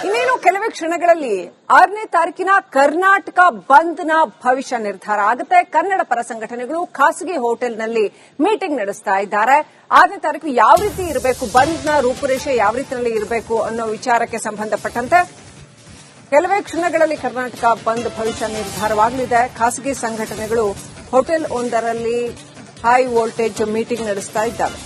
ಇನ್ನೇನು ಕೆಲವೇ ಕ್ಷಣಗಳಲ್ಲಿ 6ನೇ ತಾರೀಕಿನ ಕರ್ನಾಟಕ ಬಂದ್ನ ಭವಿಷ್ಯ ನಿರ್ಧಾರ ಆಗುತ್ತೆ. ಕನ್ನಡ ಪರ ಸಂಘಟನೆಗಳು ಖಾಸಗಿ ಹೋಟೆಲ್ನಲ್ಲಿ ಮೀಟಿಂಗ್ ನಡೆಸ್ತಾ ಇದ್ದಾರೆ. 6ನೇ ತಾರೀಕು ಯಾವ ರೀತಿ ಇರಬೇಕು, ಬಂದ್ನ ರೂಪುರೇಷೆ ಯಾವ ರೀತಿಯಲ್ಲಿ ಇರಬೇಕು ಅನ್ನೋ ವಿಚಾರಕ್ಕೆ ಸಂಬಂಧಪಟ್ಟಂತೆ ಕೆಲವೇ ಕ್ಷಣಗಳಲ್ಲಿ ಕರ್ನಾಟಕ ಬಂದ್ ಭವಿಷ್ಯ ನಿರ್ಧಾರವಾಗಲಿದೆ. ಖಾಸಗಿ ಸಂಘಟನೆಗಳು ಹೋಟೆಲ್ ಒಂದರಲ್ಲಿ ಹೈ ವೋಲ್ಟೇಜ್ ಮೀಟಿಂಗ್ ನಡೆಸ್ತಾ ಇದ್ದಾವೆ.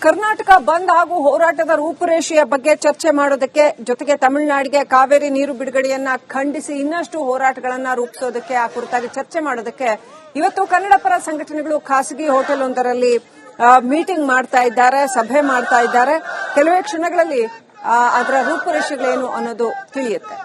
ಕರ್ನಾಟಕ ಬಂದ್ ಹಾಗೂ ಹೋರಾಟದ ರೂಪುರೇಷೆಯ ಬಗ್ಗೆ ಚರ್ಚೆ ಮಾಡೋದಕ್ಕೆ, ಜೊತೆಗೆ ತಮಿಳುನಾಡಿಗೆ ಕಾವೇರಿ ನೀರು ಬಿಡುಗಡೆಯನ್ನ ಖಂಡಿಸಿ ಇನ್ನಷ್ಟು ಹೋರಾಟಗಳನ್ನ ರೂಪಿಸೋದಕ್ಕೆ, ಆ ಕುರಿತಾಗಿ ಚರ್ಚೆ ಮಾಡೋದಕ್ಕೆ ಇವತ್ತು ಕನ್ನಡ ಪರ ಸಂಘಟನೆಗಳು ಖಾಸಗಿ ಹೋಟೆಲ್ ಒಂದರಲ್ಲಿ ಮೀಟಿಂಗ್ ಮಾಡ್ತಾ ಇದ್ದಾರೆ, ಸಭೆ ಮಾಡ್ತಾ ಇದ್ದಾರೆ. ಕೆಲವೇ ಕ್ಷಣಗಳಲ್ಲಿ ಅದರ ರೂಪುರೇಷೆಗಳೇನು ಅನ್ನೋದು ತಿಳಿಯುತ್ತೆ.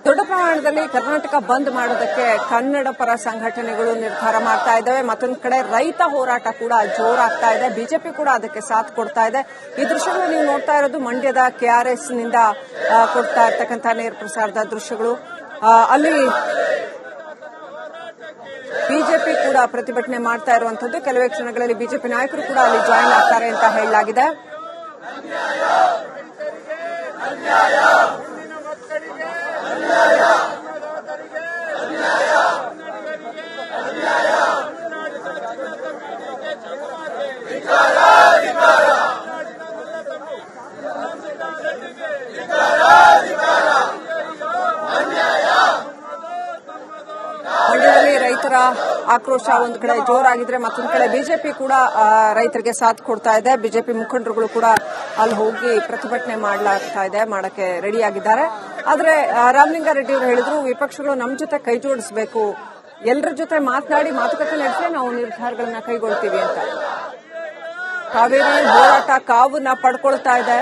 ದೊಡ್ಡ ಪ್ರಮಾಣದಲ್ಲಿ ಕರ್ನಾಟಕ ಬಂದ್ ಮಾಡೋದಕ್ಕೆ ಕನ್ನಡ ಪರ ಸಂಘಟನೆಗಳು ನಿರ್ಧಾರ ಮಾಡ್ತಾ ಇದ್ದಾವೆ. ಮತ್ತೊಂದು ಕಡೆ ರೈತ ಹೋರಾಟ ಕೂಡ ಜೋರಾಗ್ತಾ ಇದೆ. ಬಿಜೆಪಿ ಕೂಡ ಅದಕ್ಕೆ ಸಾಥ್ ಕೊಡ್ತಾ ಇದೆ. ಈ ದೃಶ್ಯಗಳು ನೀವು ನೋಡ್ತಾ ಇರೋದು ಮಂಡ್ಯದ ಕೆಆರ್ಎಸ್ ನಿಂದ ಕೊಡ್ತಾ ಇರ್ತಕ್ಕಂಥ ನೇರ ಪ್ರಸಾರದ ದೃಶ್ಯಗಳು. ಅಲ್ಲಿ ಬಿಜೆಪಿ ಕೂಡ ಪ್ರತಿಭಟನೆ ಮಾಡ್ತಾ ಇರುವಂತದ್ದು. ಕೆಲವೇ ಕ್ಷಣಗಳಲ್ಲಿ ಬಿಜೆಪಿ ನಾಯಕರು ಕೂಡ ಅಲ್ಲಿ ಜಾಯಿನ್ ಆಗ್ತಾರೆ ಅಂತ ಹೇಳಲಾಗಿದೆ. ಮಂಡ್ಯದಲ್ಲಿ ರೈತರ ಆಕ್ರೋಶ ಒಂದು ಕಡೆ ಜೋರಾಗಿದ್ರೆ, ಮತ್ತೊಂದು ಕಡೆ ಬಿಜೆಪಿ ಕೂಡ ರೈತರಿಗೆ ಸಾಥ್ ಕೊಡ್ತಾ ಇದೆ. ಬಿಜೆಪಿ ಮುಖಂಡರುಗಳು ಕೂಡ ಅಲ್ಲಿ ಹೋಗಿ ಪ್ರತಿಭಟನೆ ಮಾಡಕ್ಕೆ ರೆಡಿಯಾಗಿದ್ದಾರೆ. ಆದ್ರೆ ರಾಮಲಿಂಗಾರೆಡ್ಡಿ ಅವರು ಹೇಳಿದ್ರು, ವಿಪಕ್ಷಗಳು ನಮ್ಮ ಜೊತೆ ಕೈ ಜೋಡಿಸಬೇಕು, ಎಲ್ಲರ ಜೊತೆ ಮಾತನಾಡಿ ಮಾತುಕತೆ ನಡೆಸಿ ನಾವು ನಿರ್ಧಾರಗಳನ್ನ ಕೈಗೊಳ್ತೀವಿ ಅಂತ. ಕಾವೇರಿ ಹೋರಾಟ ಕಾವನ್ನ ಪಡ್ಕೊಳ್ತಾ ಇದೆ.